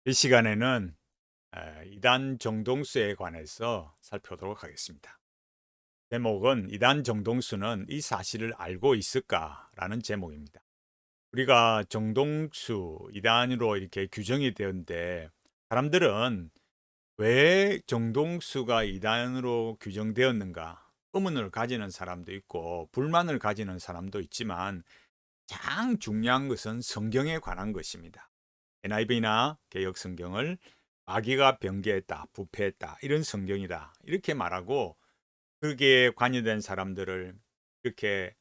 이 시간에는 이단 정동수에 관해서 살펴보도록 하겠습니다. 제목은 이단 정동수는 이 사실을 알고 있을까라는 제목입니다. 우리가 정동수 이단으로 이렇게 규정이 되었는데 사람들은 왜 정동수가 이단으로 규정되었는가 의문을 가지는 사람도 있고 불만을 가지는 사람도 있지만 가장 중요한 것은 성경에 관한 것입니다. NIV나 개역 성경을 마귀가 병개했다, 부패했다, 이런 성경이다. 이렇게 말하고 거기에 관여된 사람들을 이렇게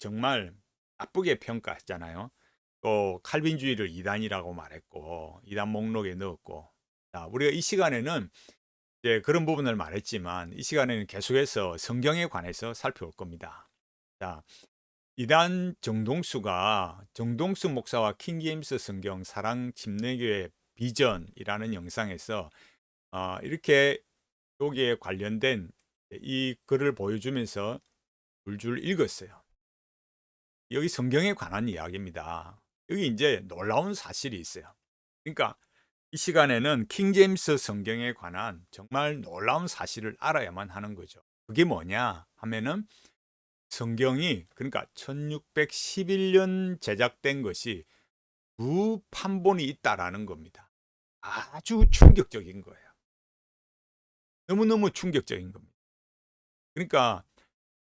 정말 나쁘게 평가했잖아요. 또 칼빈주의를 이단이라고 말했고 이단 목록에 넣었고. 자, 우리가 이 시간에는 이제 그런 부분을 말했지만 이 시간에는 계속해서 성경에 관해서 살펴볼 겁니다. 자, 이단 정동수가 정동수 목사와 킹제임스 성경 사랑 침례교회 비전이라는 영상에서 이렇게 여기에 관련된 이 글을 보여주면서 줄줄 읽었어요. 여기 성경에 관한 이야기입니다. 여기 이제 놀라운 사실이 있어요. 그러니까 이 시간에는 킹제임스 성경에 관한 정말 놀라운 사실을 알아야만 하는 거죠. 그게 뭐냐 하면은 성경이 그러니까 1611년 제작된 것이 두 판본이 있다라는 겁니다. 아주 충격적인 거예요. 너무너무 충격적인 겁니다. 그러니까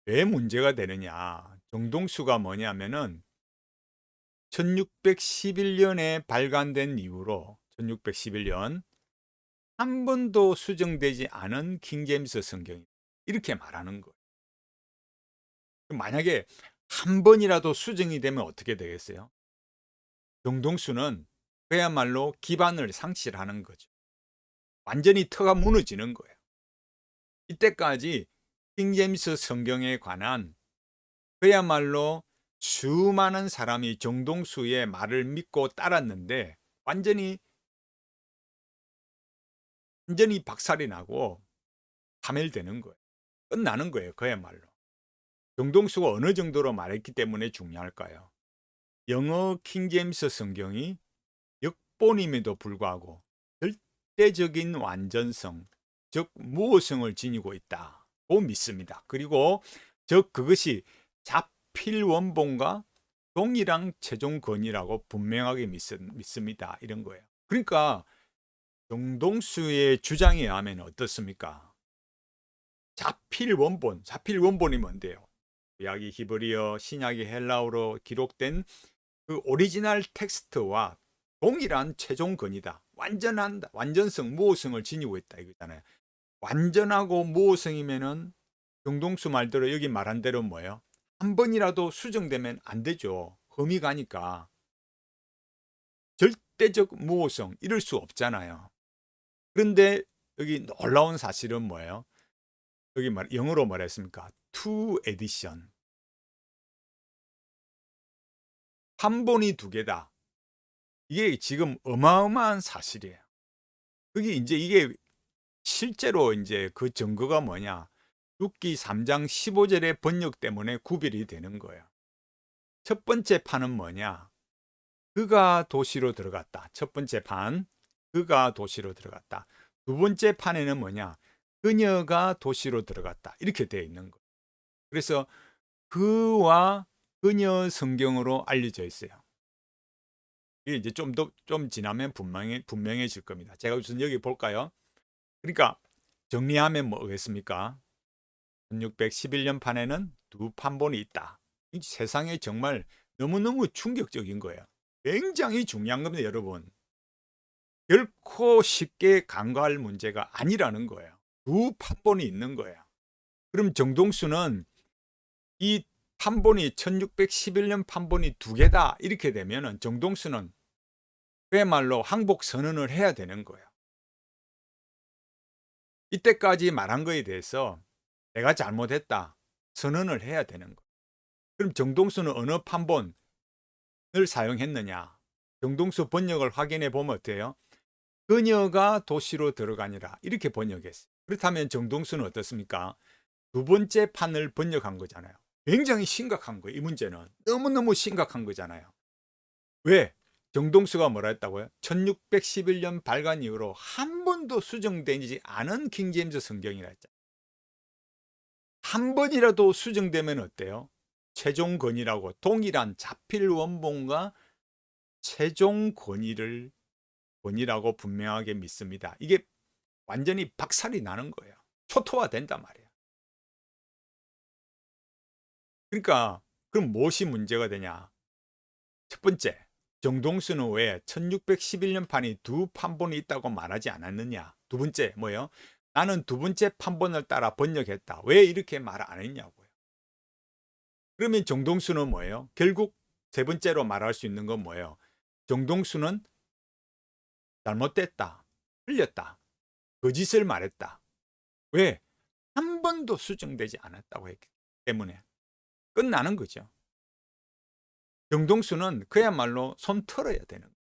왜 문제가 되느냐? 정동수가 뭐냐면은 1611년에 발간된 이후로 1611년 한 번도 수정되지 않은 킹제임스 성경 이렇게 말하는 거예요. 만약에 한 번이라도 수정이 되면 어떻게 되겠어요? 정동수는 그야말로 기반을 상실하는 거죠. 완전히 터가 무너지는 거예요. 이때까지 킹제임스 성경에 관한 그야말로 수많은 사람이 정동수의 말을 믿고 따랐는데 완전히 박살이 나고 파멸되는 거예요. 끝나는 거예요. 그야말로. 정동수가 어느 정도로 말했기 때문에 중요할까요? 영어 킹제임스 성경이 역본임에도 불구하고 절대적인 완전성, 즉 무호성을 지니고 있다고 믿습니다. 그리고 즉 그것이 자필 원본과 동일한 최종 권위라고 분명하게 믿습니다. 이런 거예요. 그러니까 정동수의 주장에 의하면 어떻습니까? 자필 원본이 뭔데요? 구약이 히브리어, 신약이 헬라어로 기록된 그 오리지널 텍스트와 동일한 최종 권위다. 완전성, 무호성을 지니고 있다 이거잖아요. 완전하고 무호성이면은 정동수 말대로 여기 말한 대로 뭐예요? 한 번이라도 수정되면 안 되죠. 흠이 가니까. 절대적 무호성 이럴 수 없잖아요. 그런데 여기 놀라운 사실은 뭐예요? 여기 영어로 말했습니까? two edition. 판본이 두 개다. 이게 지금 어마어마한 사실이에요. 그게 이제 이게 실제로 이제 그 증거가 뭐냐? 룻기 3장 15절의 번역 때문에 구별이 되는 거예요. 첫 번째 판은 뭐냐? 그가 도시로 들어갔다. 첫 번째 판, 그가 도시로 들어갔다. 두 번째 판에는 뭐냐? 그녀가 도시로 들어갔다. 이렇게 되어 있는 거예요. 그래서 그와 그녀 성경으로 알려져 있어요. 이게 이제 좀 지나면 분명해질 겁니다. 제가 우선 여기 볼까요? 그러니까 정리하면 뭐겠습니까? 1611년 판에는 두 판본이 있다. 세상에 정말 너무너무 충격적인 거예요. 굉장히 중요한 겁니다, 여러분. 결코 쉽게 간과할 문제가 아니라는 거예요. 두 판본이 있는 거예요. 그럼 정동수는 이 판본이 1611년 판본이 두 개다 이렇게 되면은 정동수는 그야말로 항복 선언을 해야 되는 거예요. 이때까지 말한 거에 대해서 내가 잘못했다 선언을 해야 되는 거예요. 그럼 정동수는 어느 판본을 사용했느냐? 정동수 번역을 확인해 보면 어때요? 그녀가 도시로 들어가니라 이렇게 번역했어요. 그렇다면 정동수는 어떻습니까? 두 번째 판을 번역한 거잖아요. 굉장히 심각한 거예요. 이 문제는 너무너무 심각한 거잖아요. 왜? 정동수가 뭐라 했다고요? 1611년 발간 이후로 한 번도 수정되지 않은 킹제임스 성경이라 했잖아요. 한 번이라도 수정되면 어때요? 최종 권위라고 동일한 자필 원본과 최종 권위라고 분명하게 믿습니다. 이게 완전히 박살이 나는 거예요. 초토화된단 말이에요. 그러니까 그럼 무엇이 문제가 되냐? 첫 번째, 정동수는 왜 1611년 판이 두 판본이 있다고 말하지 않았느냐? 두 번째 뭐예요? 나는 두 번째 판본을 따라 번역했다. 왜 이렇게 말 안 했냐고요. 그러면 정동수는 뭐예요? 결국 세 번째로 말할 수 있는 건 뭐예요? 정동수는 잘못됐다, 틀렸다, 거짓을 말했다. 왜? 한 번도 수정되지 않았다고 했기 때문에 끝나는 거죠. 정동수는 그야말로 손 털어야 되는 거예요.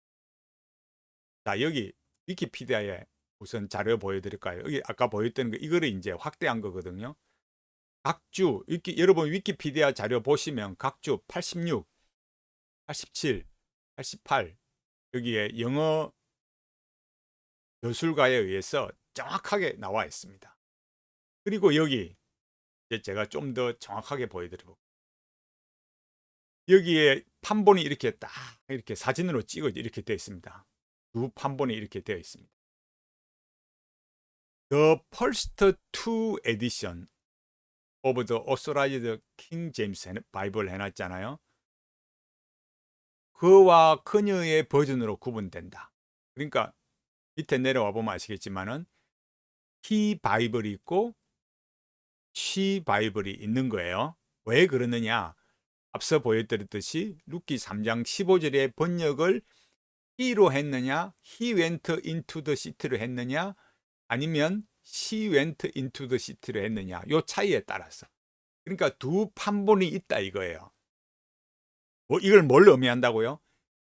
자, 여기 위키피디아에 우선 자료 보여드릴까요? 여기 아까 보였던 거 이거를 이제 확대한 거거든요. 각주 여러분 위키피디아 자료 보시면 각주 86, 87, 88 여기에 영어 저술가에 의해서 정확하게 나와 있습니다. 그리고 여기 이제 제가 좀 더 정확하게 보여드리고 여기에 판본이 이렇게 딱 이렇게 사진으로 찍어져 이렇게 되어 있습니다. 두 판본이 이렇게 되어 있습니다. The first two edition of the authorized King James Bible 해놨잖아요. 그와 그녀의 버전으로 구분된다. 그러니까 밑에 내려와 보면 아시겠지만은 he 바이블이 있고 she 바이블이 있는 거예요. 왜 그러느냐? 앞서 보여드렸듯이 룻기 3장 15절의 번역을 he로 했느냐, he went into the city로 했느냐, 아니면 she went into the city로 했느냐, 요 차이에 따라서. 그러니까 두 판본이 있다 이거예요. 이걸 뭘 의미한다고요?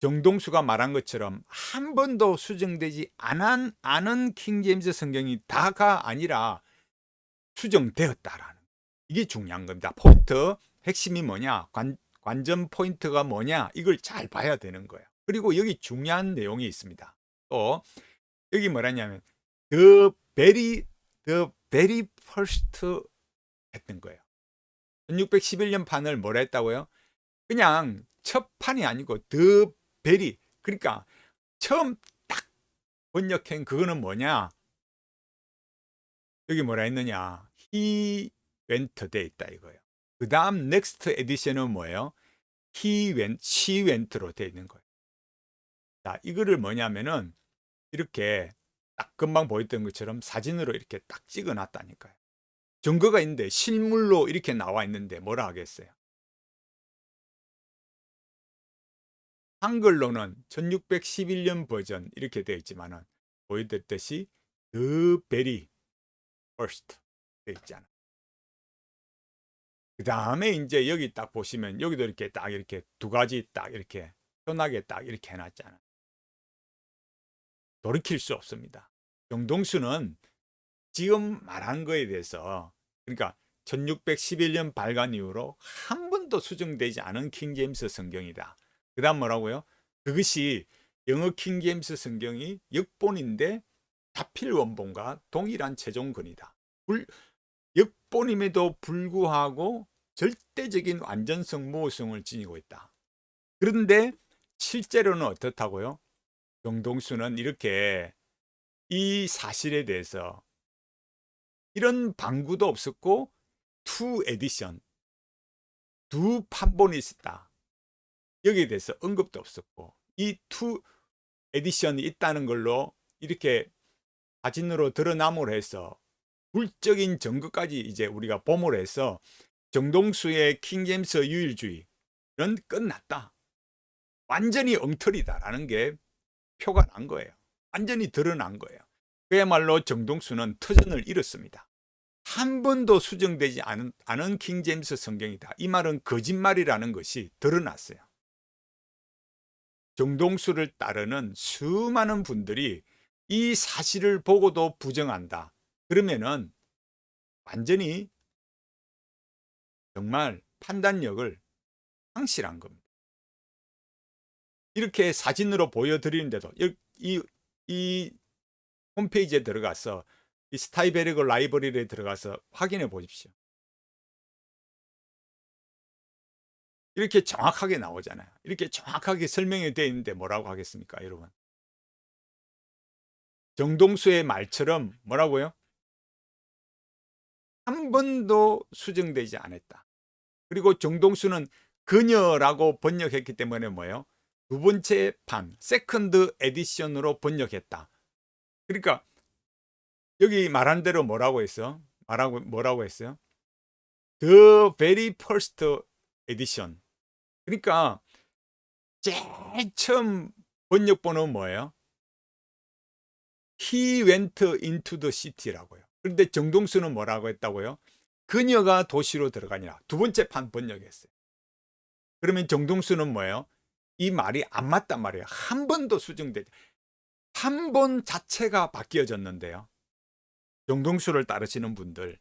정동수가 말한 것처럼 한 번도 수정되지 않은 킹제임스 성경이 다가 아니라 수정되었다라는 이게 중요한 겁니다. 포인트 핵심이 뭐냐? 관전 포인트가 뭐냐? 이걸 잘 봐야 되는 거예요. 그리고 여기 중요한 내용이 있습니다. 또 여기 뭐라냐면 the very first 했던 거예요. 1611년 판을 뭐라 했다고요? 그냥 첫 판이 아니고 the very 그러니까 처음 딱 번역한 그거는 뭐냐? 여기 뭐라 했느냐? he went 돼 있다 이거예요. 그 다음 next edition은 뭐예요? he went, she went로 돼 있는 거예요. 자, 이거를 뭐냐면은 이렇게 딱 금방 보였던 것처럼 사진으로 이렇게 딱 찍어 놨다니까요. 증거가 있는데 실물로 이렇게 나와 있는데 뭐라 하겠어요? 한글로는 1611년 버전 이렇게 되어 있지만은 보여드렸듯이 the very first 되어 있잖아요. 그 다음에 이제 여기 딱 보시면 여기도 이렇게 딱 이렇게 두 가지 딱 이렇게 편하게 딱 이렇게 해놨잖아요. 돌이킬 수 없습니다. 정동수는 지금 말한 거에 대해서 그러니까 1611년 발간 이후로 한 번도 수정되지 않은 킹제임스 성경이다. 그 다음 뭐라고요? 그것이 영어 킹제임스 성경이 역본인데 자필 원본과 동일한 최종권이다. 역본임에도 불구하고 절대적인 완전성, 모호성을 지니고 있다. 그런데 실제로는 어떻다고요? 정동수는 이렇게 이 사실에 대해서 이런 방구도 없었고 투 에디션, 두 판본이 있었다. 여기에 대해서 언급도 없었고 이 투 에디션이 있다는 걸로 이렇게 사진으로 드러남으로 해서 물적인 증거까지 이제 우리가 보므로 해서 정동수의 킹제임스 유일주의는 끝났다. 완전히 엉터리다라는 게 표가 난 거예요. 완전히 드러난 거예요. 그야말로 정동수는 터전을 잃었습니다. 한 번도 수정되지 않은 킹제임스 성경이다. 이 말은 거짓말이라는 것이 드러났어요. 정동수를 따르는 수많은 분들이 이 사실을 보고도 부정한다. 그러면은 완전히 정말 판단력을 상실한 겁니다. 이렇게 사진으로 보여드리는데도 이 홈페이지에 들어가서 이 스타이베르그 라이브러리에 들어가서 확인해 보십시오. 이렇게 정확하게 나오잖아요. 이렇게 정확하게 설명이 되어 있는데 뭐라고 하겠습니까, 여러분? 정동수의 말처럼 뭐라고요? 한 번도 수정되지 않았다. 그리고 정동수는 그녀라고 번역했기 때문에 뭐예요? 두 번째 판, 세컨드 에디션으로 번역했다. 그러니까 여기 말한 대로 뭐라고 했어? 뭐라고 했어요? The very first edition. 그러니까 제일 처음 번역본은 뭐예요? He went into the city라고요. 그런데 정동수는 뭐라고 했다고요? 그녀가 도시로 들어가니라. 두 번째 판 번역했어요. 그러면 정동수는 뭐예요? 이 말이 안 맞단 말이에요. 한 번도 수정되지. 한 번 자체가 바뀌어졌는데요. 정동수를 따르시는 분들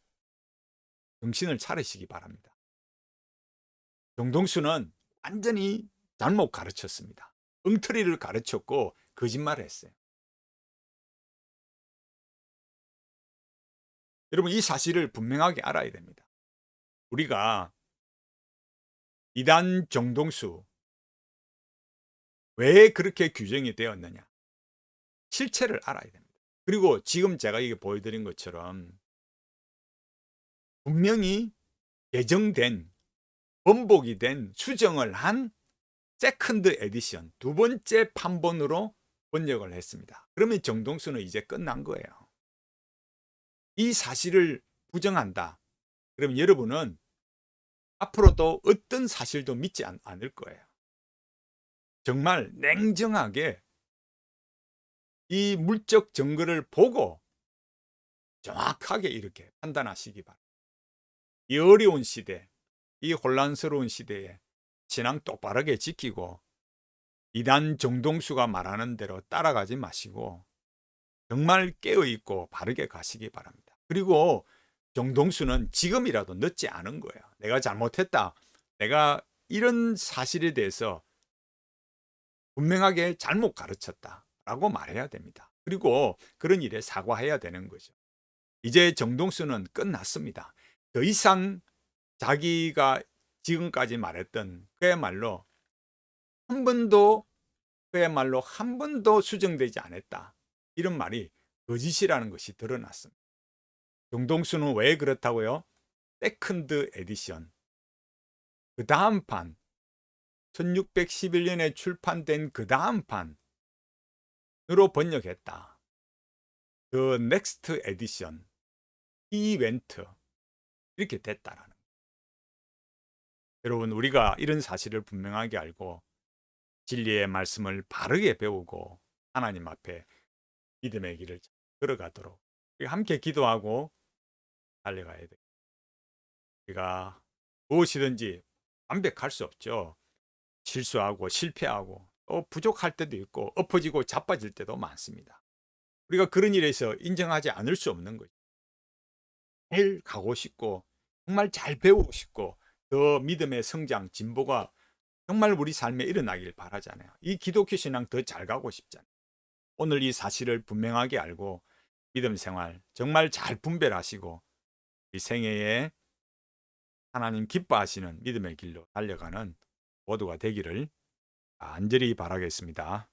정신을 차리시기 바랍니다. 정동수는 완전히 잘못 가르쳤습니다. 엉터리를 가르쳤고 거짓말을 했어요. 여러분 이 사실을 분명하게 알아야 됩니다. 우리가 이단 정동수 왜 그렇게 규정이 되었느냐 실체를 알아야 됩니다. 그리고 지금 제가 이게 보여드린 것처럼 분명히 개정된 번복이 된 수정을 한 세컨드 에디션 두 번째 판본으로 번역을 했습니다. 그러면 정동수는 이제 끝난 거예요. 이 사실을 부정한다. 그럼 여러분은 앞으로도 어떤 사실도 믿지 않을 거예요. 정말 냉정하게 이 물적 증거를 보고 정확하게 이렇게 판단하시기 바랍니다. 이 어려운 시대, 이 혼란스러운 시대에 신앙 똑바르게 지키고 이단 정동수가 말하는 대로 따라가지 마시고 정말 깨어있고 바르게 가시기 바랍니다. 그리고 정동수는 지금이라도 늦지 않은 거예요. 내가 잘못했다. 내가 이런 사실에 대해서 분명하게 잘못 가르쳤다. 라고 말해야 됩니다. 그리고 그런 일에 사과해야 되는 거죠. 이제 정동수는 끝났습니다. 더 이상 자기가 지금까지 말했던 그야말로 한 번도 수정되지 않았다. 이런 말이 거짓이라는 것이 드러났습니다. 정동수는 왜 그렇다고요? 세컨드 에디션. 그 다음 판, 1611년에 출판된 그 다음 판으로 번역했다. The next edition, 이벤트 이렇게 됐다라는 거예요. 여러분 우리가 이런 사실을 분명하게 알고 진리의 말씀을 바르게 배우고 하나님 앞에 믿음의 길을 걸어가도록 함께 기도하고 달려가야 돼요. 우리가 무엇이든지 완벽할 수 없죠. 실수하고 실패하고 또 부족할 때도 있고 엎어지고 자빠질 때도 많습니다. 우리가 그런 일에서 인정하지 않을 수 없는 거죠. 잘 가고 싶고 정말 잘 배우고 싶고 더 믿음의 성장, 진보가 정말 우리 삶에 일어나길 바라잖아요. 이 기독교 신앙 더 잘 가고 싶잖아요. 오늘 이 사실을 분명하게 알고 믿음 생활 정말 잘 분별하시고 이 생애에 하나님 기뻐하시는 믿음의 길로 달려가는 모두가 되기를 간절히 바라겠습니다.